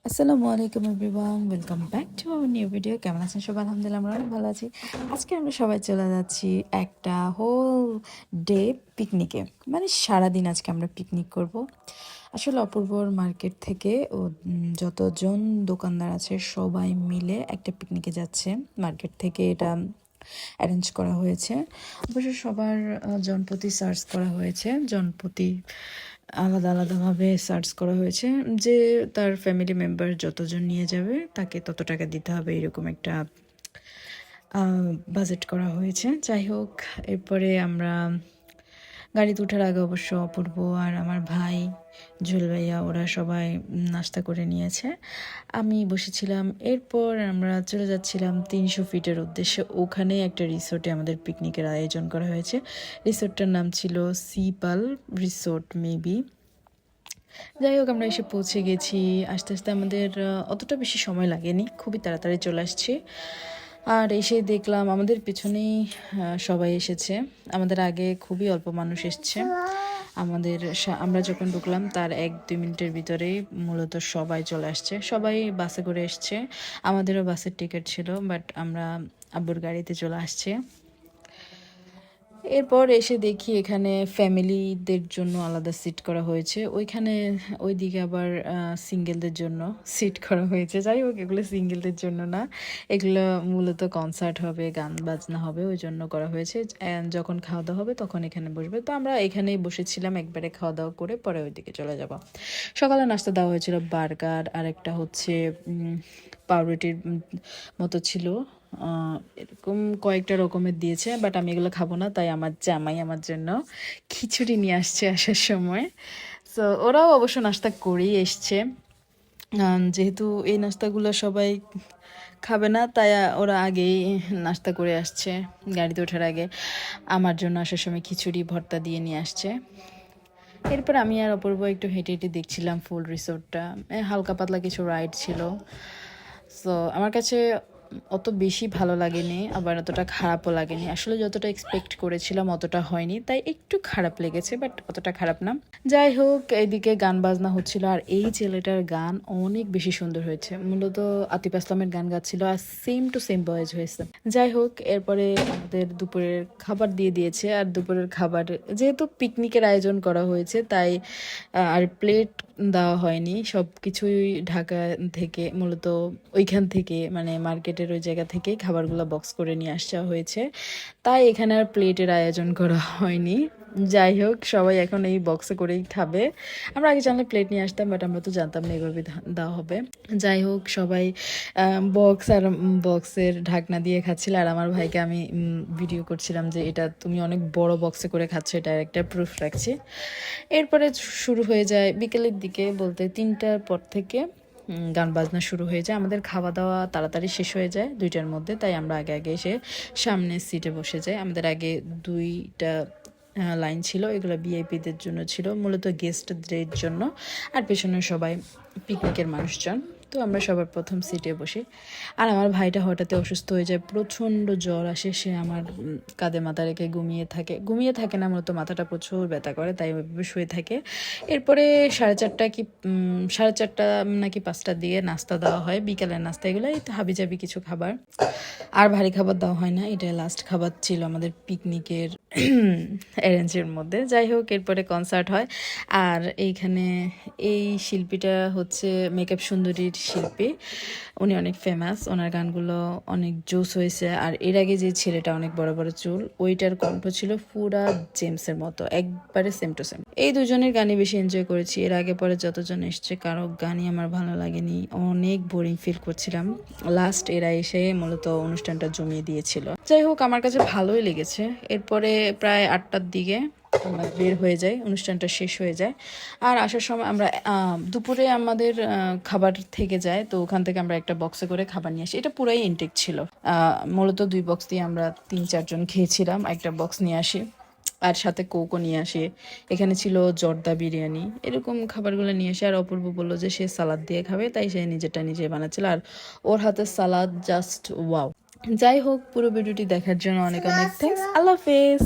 আসসালামু আলাইকুম everyone, welcome back to our new video. কেমন আছেন সবাই? আলহামদুলিল্লাহ আমরা অনেক ভালো আছি। আজকে আমরা সবাই চলে যাচ্ছি একটা হোল ডে পিকনিকে, মানে সারাদিন আজকে আমরা পিকনিক করব। আসলে অপূর্বর মার্কেট থেকে যতজন দোকানদার আছে সবাই মিলে একটা পিকনিকে যাচ্ছে। মার্কেট থেকে এটা অ্যারেঞ্জ করা হয়েছে। অবশ্য সবার জনপ্রতি সার্চ করা হয়েছে, জনপ্রতি আলাদা আলাদাভাবে সার্চ করা হয়েছে যে তার ফ্যামিলি মেম্বার যতজন নিয়ে যাবে তাকে তত টাকা দিতে হবে, এরকম একটা বাজেট করা হয়েছে। যাই হোক, এরপরে আমরা গাড়িতে ওঠার আগে অবশ্য অপূর্ব আর আমার ভাই জুয়েল ভাইয়া ওরা সবাই নাস্তা করে নিয়েছে, আমি বসেছিলাম। এরপর আমরা চলে যাচ্ছিলাম 300 ফিটের উদ্দেশ্যে। ওখানে একটা রিসোর্টে আমাদের পিকনিকের আয়োজন করা হয়েছে। রিসোর্টটার নাম ছিল সিপাল রিসোর্ট মেবি। যাই হোক, আমরা এসে পৌঁছে গেছি। আস্তে আস্তে আমাদের অতটা বেশি সময় লাগেনি, খুবই তাড়াতাড়ি চলে আসছি। আর এসে দেখলাম আমাদের পিছনেই সবাই এসেছে। আমাদের আগে খুবই অল্প মানুষ এসছে। আমরা যখন ঢুকলাম তার 1-2 মিনিটের ভিতরেই মূলত সবাই চলে আসছে। সবাই বাসে করে এসছে, আমাদেরও বাসের টিকিট ছিল, বাট আমরা আব্বুর গাড়িতে চলে আসছি। এরপর এসে দেখি এখানে ফ্যামিলিদের জন্য আলাদা সিট করা হয়েছে, ওইদিকে আবার সিঙ্গেলদের জন্য সিট করা হয়েছে। যাই হোক, এগুলো সিঙ্গেলদের জন্য না, এগুলো মূলত কনসার্ট হবে, গান বাজনা হবে, ওই জন্য করা হয়েছে। যখন খাওয়া দাওয়া হবে তখন এখানে বসবে। তো আমরা এখানেই বসেছিলাম, একবারে খাওয়া দাওয়া করে পরে ওইদিকে চলে যাব। সকালে নাস্তা দেওয়া হয়েছিল বার্গার, আর একটা হচ্ছে পাউরুটির মতো ছিল। এরকম কয়েকটা রকমের দিয়েছে, বাট আমি এগুলো খাবো না, তাই আমার জামাই আমার জন্য খিচুড়ি নিয়ে আসছে আসার সময়। সো ওরাও অবশ্য নাস্তা করেই এসছে। যেহেতু এই নাস্তাগুলো সবাই খাবে না, তাই ওরা আগেই নাস্তা করে আসছে গাড়িতে ওঠার আগে। আমার জন্য আসার সময় খিচুড়ি ভর্তা দিয়ে নিয়ে আসছে। এরপর আমি আর অপূর্ব একটু হেঁটে হেঁটে দেখছিলাম ফুল রিসোর্টটা। হালকা পাতলা কিছু রাইড ছিল। সো আমার কাছে অত বেশি ভালো লাগেনি, আবার অতটা খারাপও লাগেনি। আসলে যতটা এক্সপেক্ট করেছিলাম অতটা হয়নি, তাই একটু খারাপ লেগেছে, বাট অতটা খারাপ না। যাই হোক, এইদিকে গান বাজনা হচ্ছিল, আর এই ছেলেটার গান অনেক বেশি সুন্দর হয়েছে। মূলত আতিফ আসলামের গান গাচ্ছিল, আর সেম টু সেম ভয়েস হয়েছে। যাই হোক, এরপরে আমাদের দুপুরের খাবার দিয়ে দিয়েছে। আর দুপুরের খাবার যেহেতু পিকনিকের আয়োজন করা হয়েছে, তাই আর প্লেট দেওয়া হয়নি। সব কিছুই ঢাকা থেকে, মূলত ওইখান থেকে, মানে মার্কেটের ওই জায়গা থেকেই খাবারগুলো বক্স করে নিয়ে আসা হয়েছে, তাই এখানে আর প্লেটের আয়োজন করা হয়নি। যাই হোক, সবাই এখন এই বক্সে করেই খাবে। আমরা আগে জানলে প্লেট নিয়ে আসতাম, বাট আমরা তো জানতাম না এভাবে দেওয়া হবে। যাই হোক, সবাই বক্সের ঢাকনা দিয়ে খাচ্ছিল, আর আমার ভাইকে আমি ভিডিও করছিলাম যে এটা তুমি অনেক বড় বক্সে করে খাচ্ছ, এটা একটা প্রুফ রাখছি। এরপরে শুরু হয়ে যায় বিকেলের দিকে, বলতে 3টার পর থেকে গান বাজনা শুরু হয়ে যায়। আমাদের খাওয়া দাওয়া তাড়াতাড়ি শেষ হয়ে যায় 2টার মধ্যে, তাই আমরা আগে আগে এসে সামনের সিটে বসে যাই। আমাদের আগে 2টা লাইন ছিল, এগুলো ভিআইপিদের জন্য ছিল, মূলত গেস্টদের জন্য। আর পেছনে সবাই পিকনিকের মানুষজন। তো আমরা সবার প্রথম সিটে বসি। আর আমার ভাইটা হঠাৎ অসুস্থ হয়ে যায়, প্রচণ্ড জ্বর আসে, সে আমার কাঁধে মাথা রেখে ঘুমিয়ে থাকে না, মূলত মাথাটা প্রচুর ব্যথা করে, তাই ওইভাবে শুয়ে থাকে। এরপরে 4:30 নাকি 5টার দিকে নাস্তা দেওয়া হয়, বিকালের নাস্তা। এগুলো এই তো হাবিজাবি কিছু খাবার, আর ভারী খাবার দেওয়া হয় না। এটা লাস্ট খাবার ছিল আমাদের পিকনিকের অ্যারেঞ্জের মধ্যে। যাই হোক, এরপরে কনসার্ট হয়। আর এই শিল্পীটা হচ্ছে মেকআপ সুন্দরীর শিল্পী, উনি অনেক ফেমাস, ওনার গানগুলো অনেক জোস হয়েছে। আর এর আগে যে ছেলেটা অনেক বড় বড় চুল, ওইটার কণ্ঠ ছিল পুরা জেমসের মতো, একবারে সেম টু সেম। এই দুজনের গানই বেশি এনজয় করেছি। এর আগে পরে যতজন এসছে কারো গানই আমার ভালো লাগেনি, অনেক বোরিং ফিল করছিলাম। লাস্ট এরা এসে মূলত অনুষ্ঠানটা জমিয়ে দিয়েছিল। যাই হোক, আমার কাছে ভালোই লেগেছে। এরপরে প্রায় 8টার দিকে আমরা বের হয়ে যাই, অনুষ্ঠানটা শেষ হয়ে যায়। আর আসার সময় আমরা দুপুরে আমাদের খাবার থেকে যায়, তো ওখান থেকে আমরা একটা বক্সে করে খাবার নিয়ে আসি। এটা পুরাই ইনটেক ছিল। মূলত 2 বক্স দিয়ে আমরা 3-4 জন খেয়েছিলাম, একটা বক্স নিয়ে আসি, আর সাথে কোকও নিয়ে আসি। এখানে ছিল জর্দা বিরিয়ানি, এরকম খাবারগুলো নিয়ে আসে। আর অপূর্ব বললো যে সে সালাদ দিয়ে খাবে, তাই সে নিজেরটা নিজে বানাচ্ছিল, আর ওর হাতের সালাদ জাস্ট ওয়াও। যাই হোক, পুরো ভিডিওটি দেখার জন্য অনেক অনেক থ্যাঙ্কস। আল্লাহ হাফেজ।